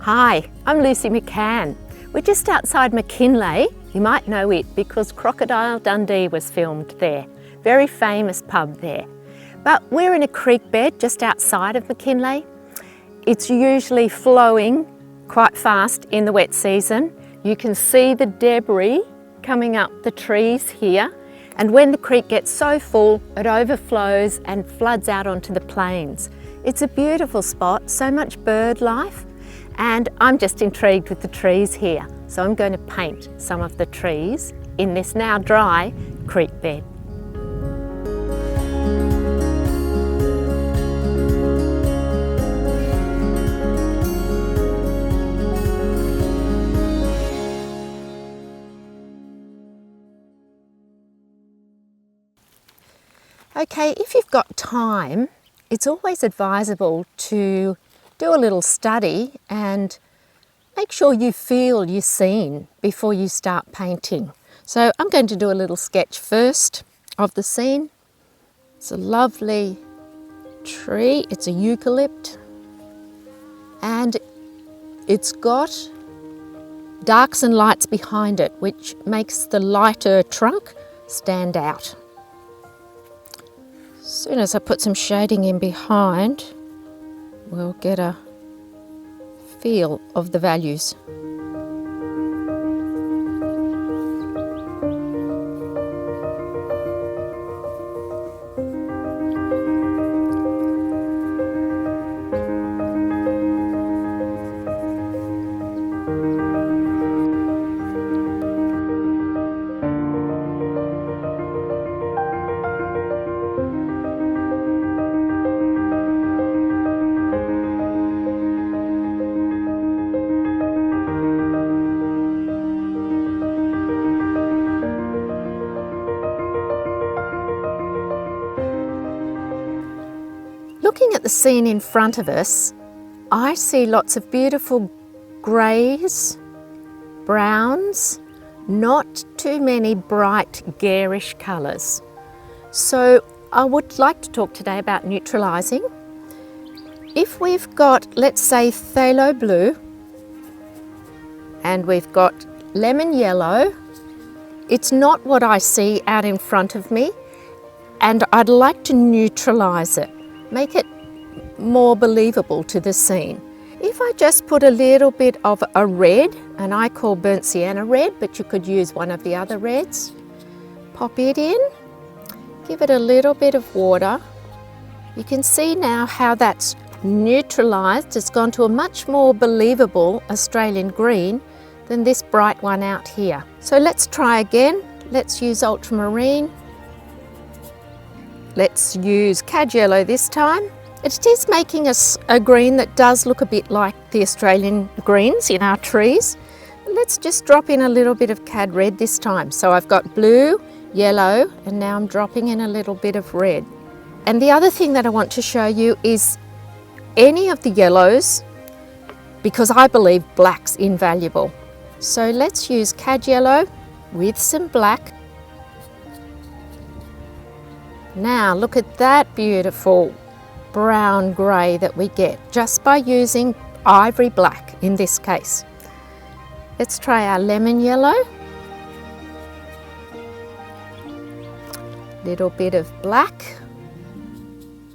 Hi, I'm Lucy McCann. We're just outside McKinlay. You might know it because Crocodile Dundee was filmed there. Very famous pub there. But we're in a creek bed just outside of McKinlay. It's usually flowing quite fast in the wet season. You can see the debris coming up the trees here. And when the creek gets so full, it overflows and floods out onto the plains. It's a beautiful spot, so much bird life. And I'm just intrigued with the trees here. So I'm going to paint some of the trees in this now dry creek bed. Okay, if you've got time, it's always advisable to do a little study and make sure you feel your scene before you start painting. So I'm going to do a little sketch first of the scene. It's a lovely tree, it's a eucalypt, and it's got darks and lights behind it, which makes the lighter trunk stand out. As soon as I put some shading in behind, we'll get a feel of the values. Looking at the scene in front of us, I see lots of beautiful greys, browns, not too many bright garish colours. So I would like to talk today about neutralising. If we've got, let's say, phthalo blue, and we've got lemon yellow, it's not what I see out in front of me, and I'd like to neutralise it. Make it more believable to the scene. If I just put a little bit of a red, and I call burnt sienna red, but you could use one of the other reds, pop it in, give it a little bit of water. You can see now how that's neutralised. It's gone to a much more believable Australian green than this bright one out here. So let's try again. Let's use ultramarine. Let's use cad yellow this time. It is making us a green that does look a bit like the Australian greens in our trees. Let's just drop in a little bit of cad red this time. So I've got blue, yellow, and now I'm dropping in a little bit of red. And the other thing that I want to show you is any of the yellows, because I believe black's invaluable. So let's use cad yellow with some black. Now look at that beautiful brown grey that we get just by using ivory black in this case. Let's try our lemon yellow. Little bit of black.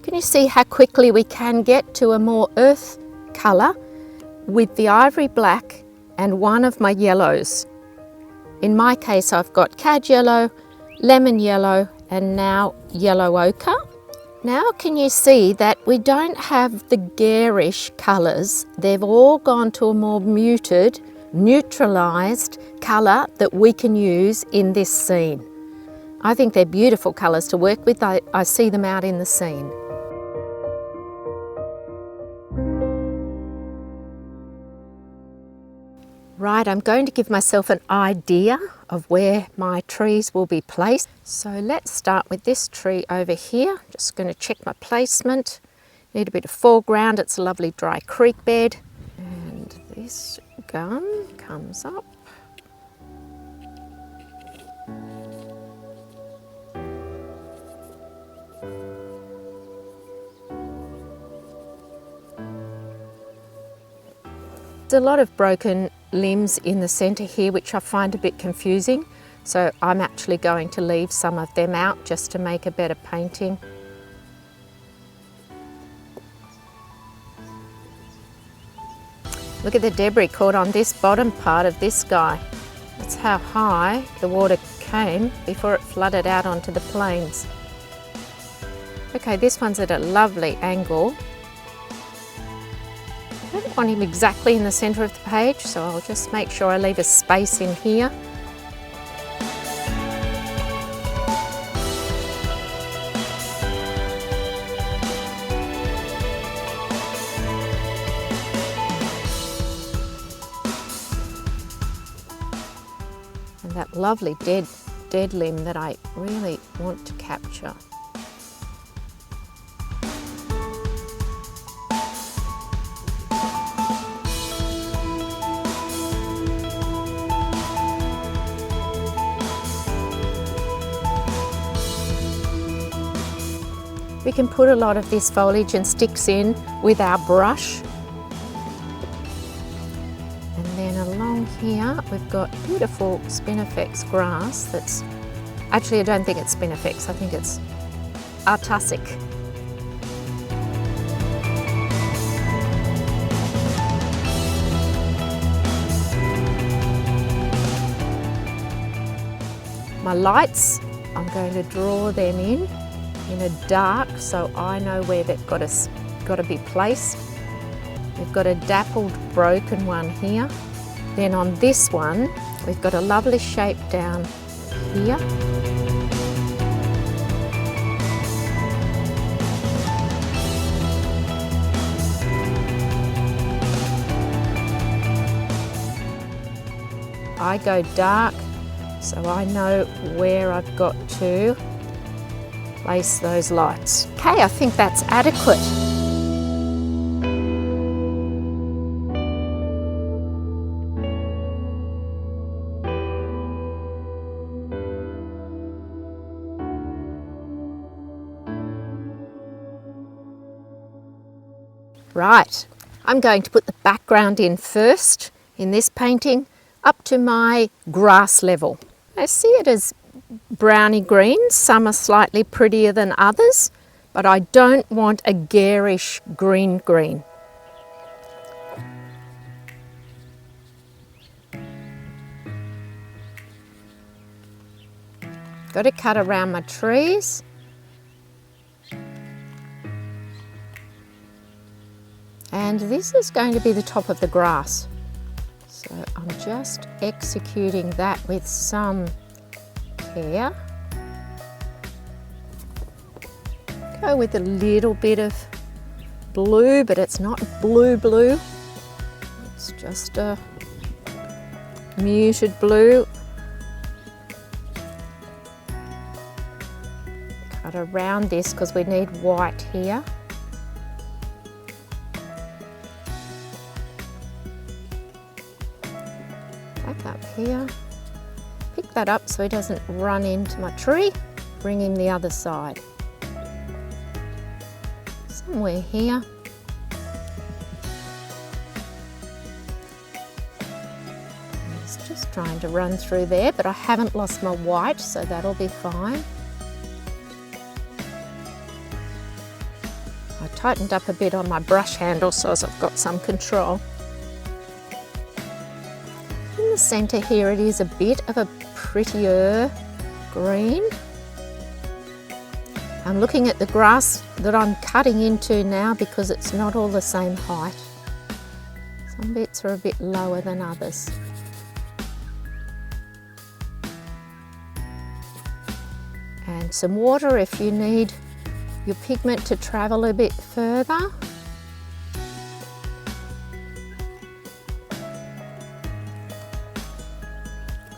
Can you see how quickly we can get to a more earth colour with the ivory black and one of my yellows? In my case I've got cad yellow, lemon yellow, and now yellow ochre. Now can you see that we don't have the garish colours? They've all gone to a more muted, neutralised colour that we can use in this scene. I think they're beautiful colours to work with. I see them out in the scene. Right, I'm going to give myself an idea of where my trees will be placed. So let's start with this tree over here. Just going to check my placement. Need a bit of foreground. It's a lovely dry creek bed. And this gum comes up. There's a lot of broken limbs in the centre here which I find a bit confusing, so I'm actually going to leave some of them out just to make a better painting. Look at the debris caught on this bottom part of this guy. That's how high the water came before it flooded out onto the plains. Okay, this one's at a lovely angle. I don't want him exactly in the centre of the page, so I'll just make sure I leave a space in here. And that lovely dead limb that I really want to capture. We can put a lot of this foliage and sticks in with our brush. And then along here we've got beautiful spinifex grass that's, actually I don't think it's spinifex, I think it's artusic. My lights, I'm going to draw them in a dark, so I know where they've got to be placed. We've got a dappled broken one here. Then on this one, we've got a lovely shape down here. I go dark, so I know where I've got to place those lights. Okay, I think that's adequate. Right, I'm going to put the background in first in this painting up to my grass level. I see it as browny greens, some are slightly prettier than others, but I don't want a garish green. Got to cut around my trees. And this is going to be the top of the grass. So I'm just executing that with some care. Go with a little bit of blue, but it's not blue. It's just a muted blue. Cut around this because we need white here. Back up here. Pick that up so he doesn't run into my tree. Bring him the other side. Somewhere here. He's just trying to run through there, but I haven't lost my white, so that'll be fine. I tightened up a bit on my brush handle so as I've got some control. In the centre here it is a bit of a prettier green. I'm looking at the grass that I'm cutting into now because it's not all the same height. Some bits are a bit lower than others. And some water if you need your pigment to travel a bit further.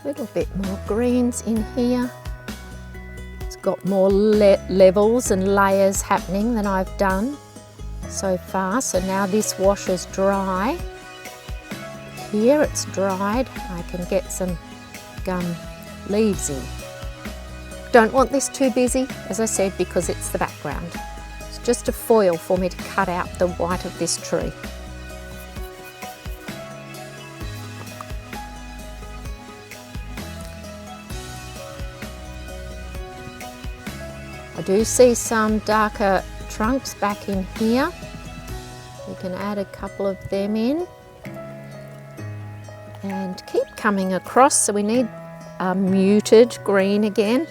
A little bit more greens in here. It's got more levels and layers happening than I've done so far. So now this washes dry. Here it's dried. I can get some gum leaves in. Don't want this too busy, as I said, because it's the background. It's just a foil for me to cut out the white of this tree. I do see some darker trunks back in here. We can add a couple of them in and keep coming across. So we need a muted green again.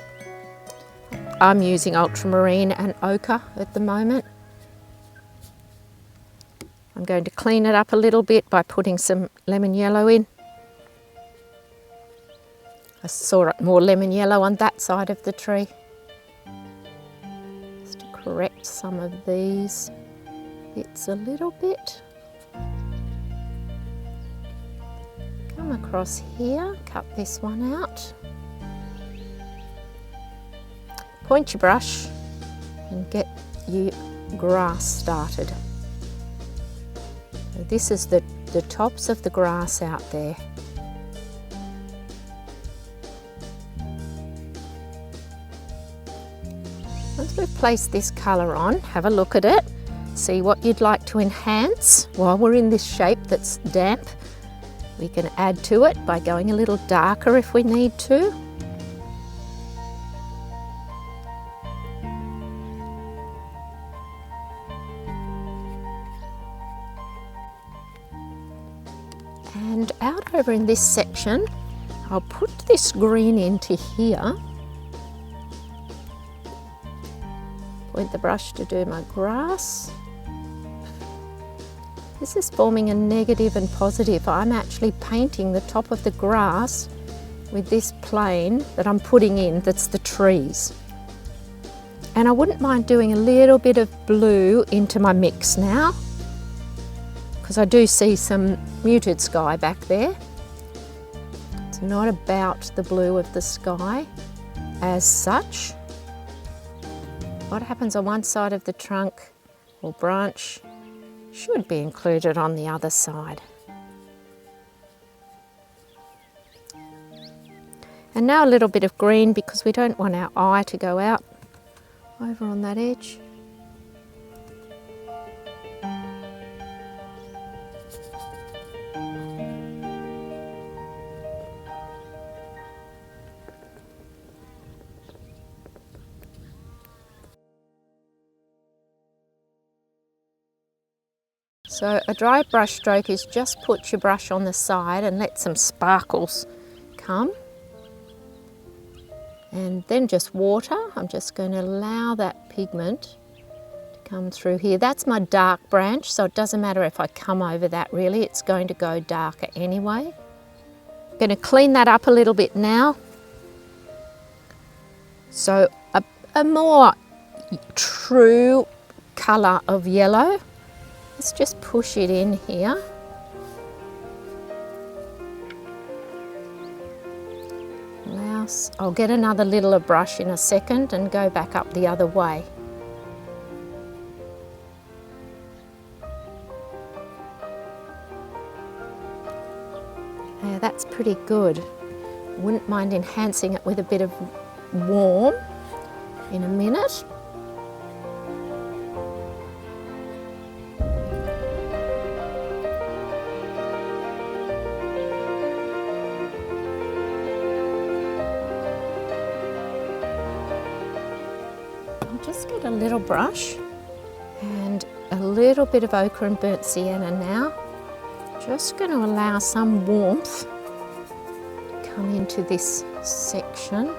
I'm using ultramarine and ochre at the moment. I'm going to clean it up a little bit by putting some lemon yellow in. I saw more lemon yellow on that side of the tree. Just to correct some of these bits a little bit. Come across here, cut this one out. Point your brush and get your grass started. So this is the tops of the grass out there. Once we've placed this colour on, have a look at it, see what you'd like to enhance. While we're in this shape that's damp, we can add to it by going a little darker if we need to. And out over in this section, I'll put this green into here. Point the brush to do my grass. This is forming a negative and positive. I'm actually painting the top of the grass with this plane that I'm putting in, that's the trees. And I wouldn't mind doing a little bit of blue into my mix now, because I do see some muted sky back there. It's not about the blue of the sky as such. What happens on one side of the trunk or branch should be included on the other side. And now a little bit of green, because we don't want our eye to go out over on that edge. So a dry brush stroke is just put your brush on the side and let some sparkles come. And then just water. I'm just going to allow that pigment to come through here. That's my dark branch, so it doesn't matter if I come over that really, it's going to go darker anyway. I'm going to clean that up a little bit now. So a more true colour of yellow. Let's just push it in here. I'll get another littler brush in a second and go back up the other way. Yeah, that's pretty good. Wouldn't mind enhancing it with a bit of warm in a minute. Just get a little brush and a little bit of ochre and burnt sienna now. Just going to allow some warmth to come into this section.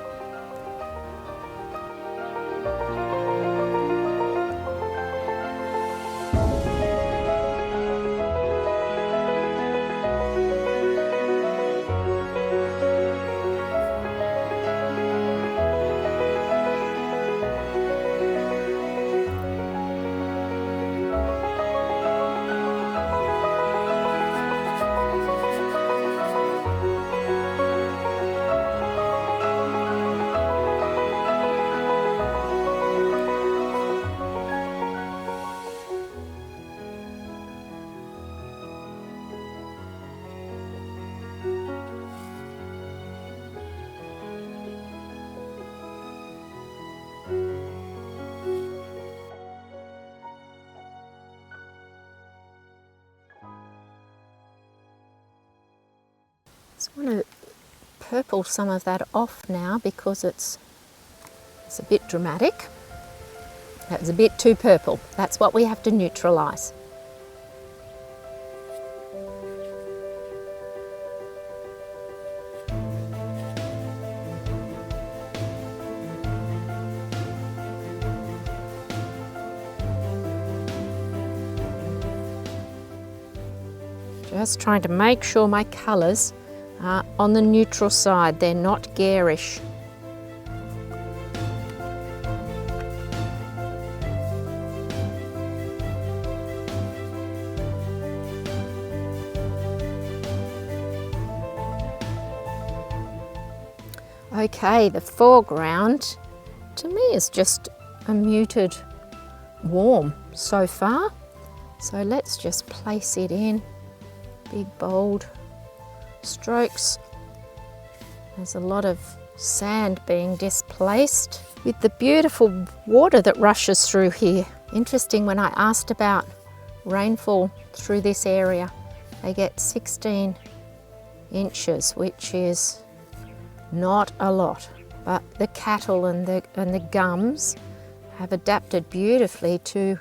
Just want to purple some of that off now because it's a bit dramatic. That was a bit too purple. That's what we have to neutralise. Just trying to make sure my colours are on the neutral side, they're not garish. Okay, the foreground to me is just a muted warm so far. So let's just place it in. Big bold strokes. There's a lot of sand being displaced with the beautiful water that rushes through here. Interesting, when I asked about rainfall through this area, they get 16 inches, which is not a lot, but the cattle and the gums have adapted beautifully to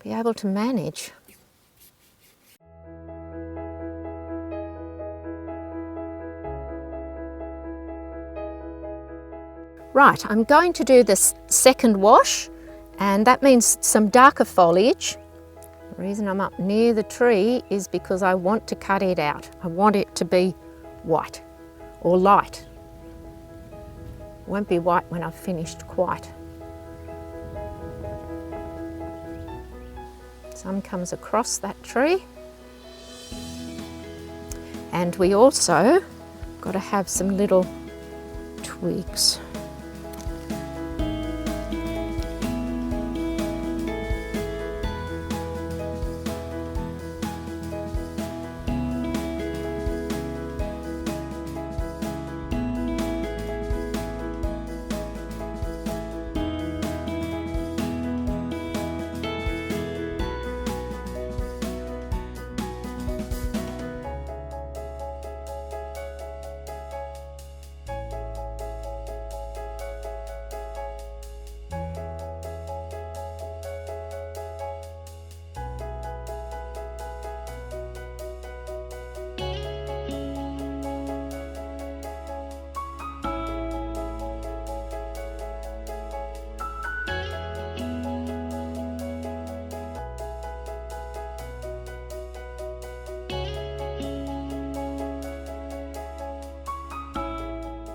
be able to manage. Right, I'm going to do this second wash, and that means some darker foliage. The reason I'm up near the tree is because I want to cut it out. I want it to be white or light. It won't be white when I've finished quite. Some comes across that tree. And we also got to have some little twigs.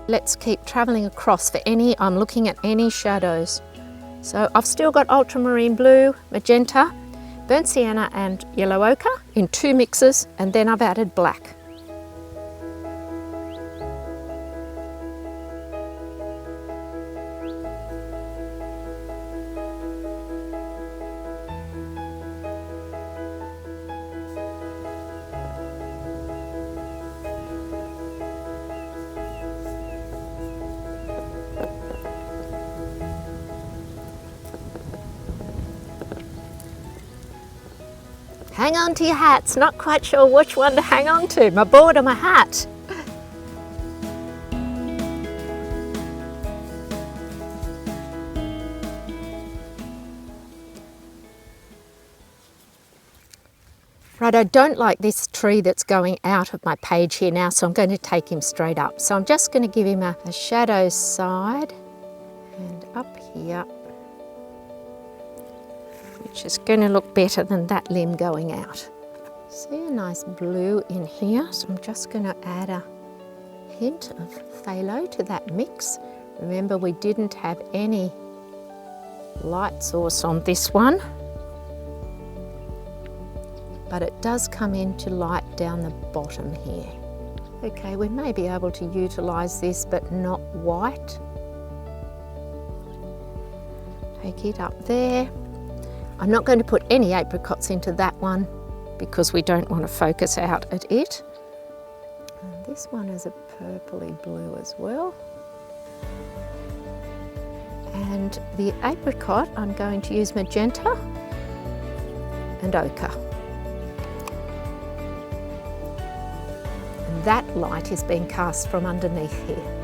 Let's keep travelling across for any, I'm looking at any shadows. So I've still got ultramarine blue, magenta, burnt sienna and yellow ochre in 2 mixes, and then I've added black. Hang on to your hats, not quite sure which one to hang on to, my board or my hat. Right, I don't like this tree that's going out of my page here now, so I'm going to take him straight up. So I'm just going to give him a shadow side and up here, which is going to look better than that limb going out. See a nice blue in here, so I'm just going to add a hint of phthalo to that mix. Remember, we didn't have any light source on this one, but it does come into light down the bottom here. Okay, we may be able to utilise this, but not white. Take it up there. I'm not going to put any apricots into that one because we don't want to focus out at it. And this one is a purpley blue as well. And the apricot, I'm going to use magenta and ochre. And that light is being cast from underneath here.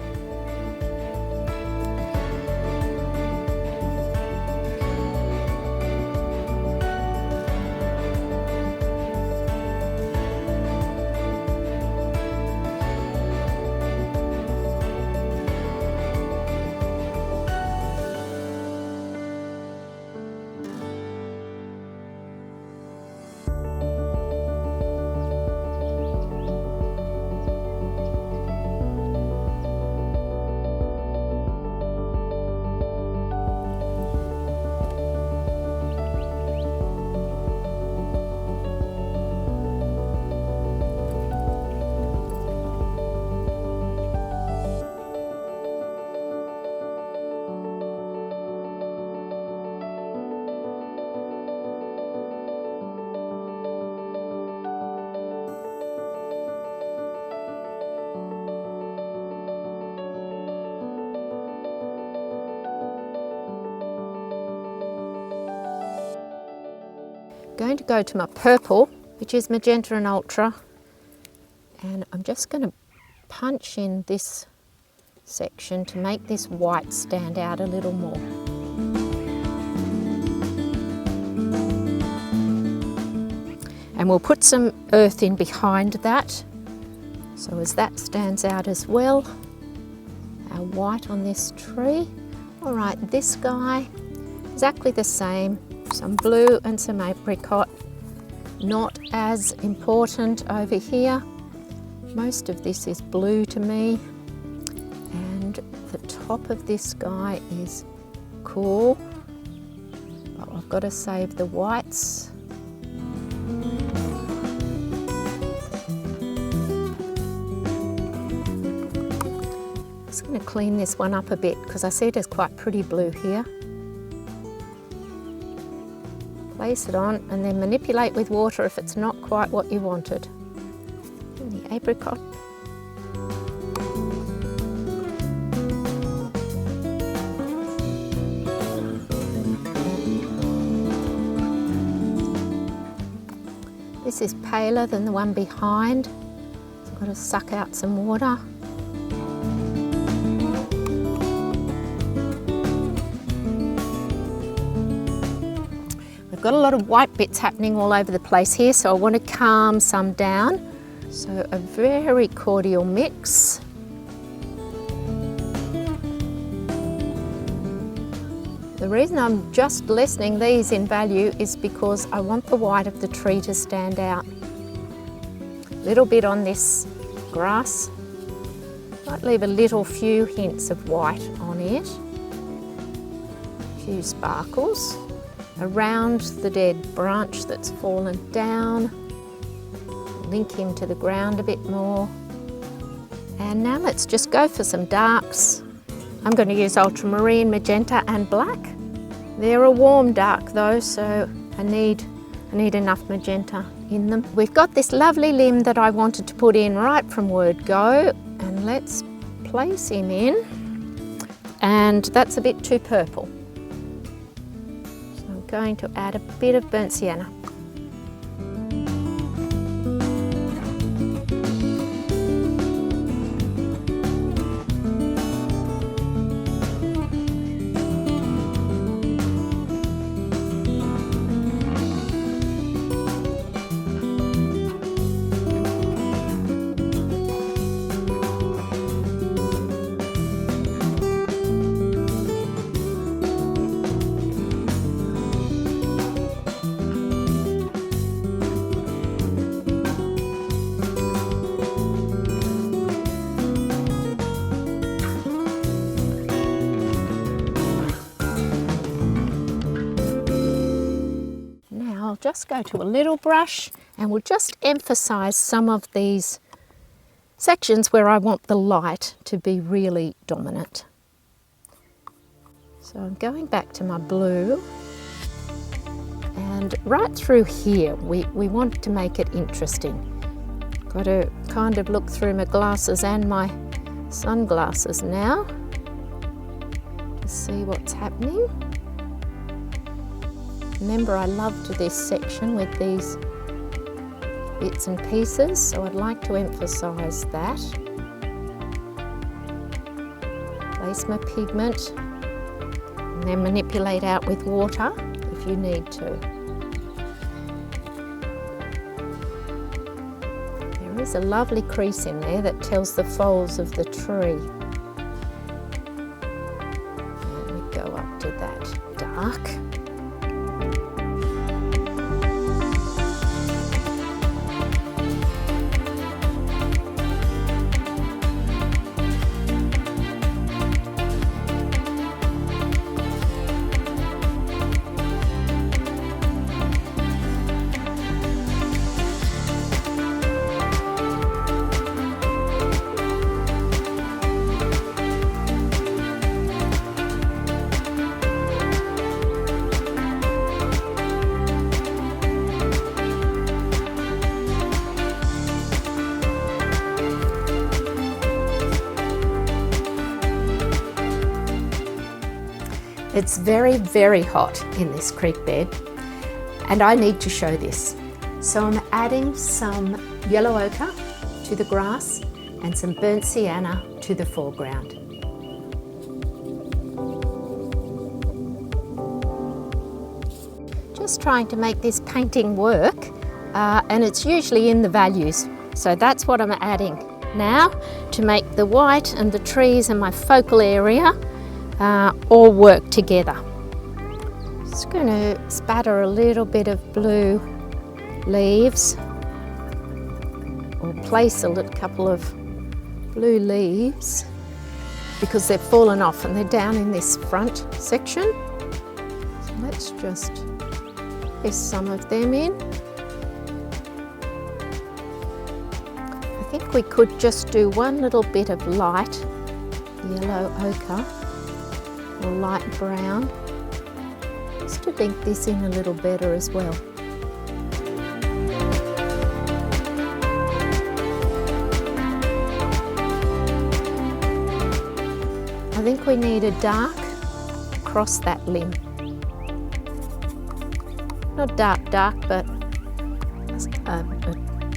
going to go to my purple, which is magenta and ultra, and I'm just going to punch in this section to make this white stand out a little more. And we'll put some earth in behind that, so as that stands out as well. Our white on this tree. All right, this guy, exactly the same. Some blue and some apricot. Not as important over here. Most of this is blue to me. And the top of this guy is cool. But I've got to save the whites. Just going to clean this one up a bit because I see it as quite pretty blue here. Place it on and then manipulate with water if it's not quite what you wanted. And the apricot. This is paler than the one behind, so I've got to suck out some water. Got a lot of white bits happening all over the place here, so I want to calm some down. So a very cordial mix. The reason I'm just lessening these in value is because I want the white of the tree to stand out. A little bit on this grass. Might leave a little few hints of white on it. A few sparkles. Around the dead branch that's fallen down, link him to the ground a bit more. And now let's just go for some darks. I'm going to use ultramarine, magenta and black. They're a warm dark though, so I need enough magenta in them. We've got this lovely limb that I wanted to put in right from word go, and let's place him in. And that's a bit too purple. Going to add a bit of burnt sienna. I'll just go to a little brush and we'll just emphasize some of these sections where I want the light to be really dominant. So I'm going back to my blue, and right through here we want to make it interesting. Got to kind of look through my glasses and my sunglasses now to see what's happening. Remember, I loved this section with these bits and pieces, so I'd like to emphasise that. Place my pigment and then manipulate out with water if you need to. There is a lovely crease in there that tells the folds of the tree. And we go up to that dark. It's very, very hot in this creek bed, and I need to show this. So I'm adding some yellow ochre to the grass and some burnt sienna to the foreground. Just trying to make this painting work, and it's usually in the values. So that's what I'm adding now to make the white and the trees and my focal area all work together. Just going to spatter a little bit of blue leaves, or place a couple of blue leaves because they've fallen off and they're down in this front section. So let's just place some of them in. I think we could just do one little bit of light yellow ochre or light brown, just to link this in a little better as well. I think we need a dark across that limb. Not dark, but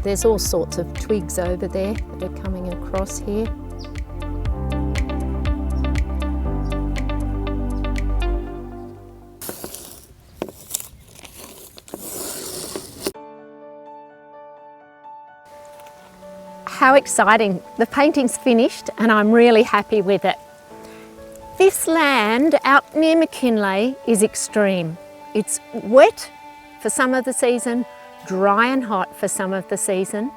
there's all sorts of twigs over there that are coming across here. How exciting! The painting's finished and I'm really happy with it. This land out near McKinlay is extreme. It's wet for some of the season, dry and hot for some of the season,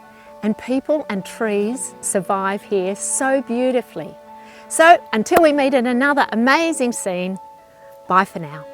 and people and trees survive here so beautifully. So until we meet in another amazing scene, bye for now.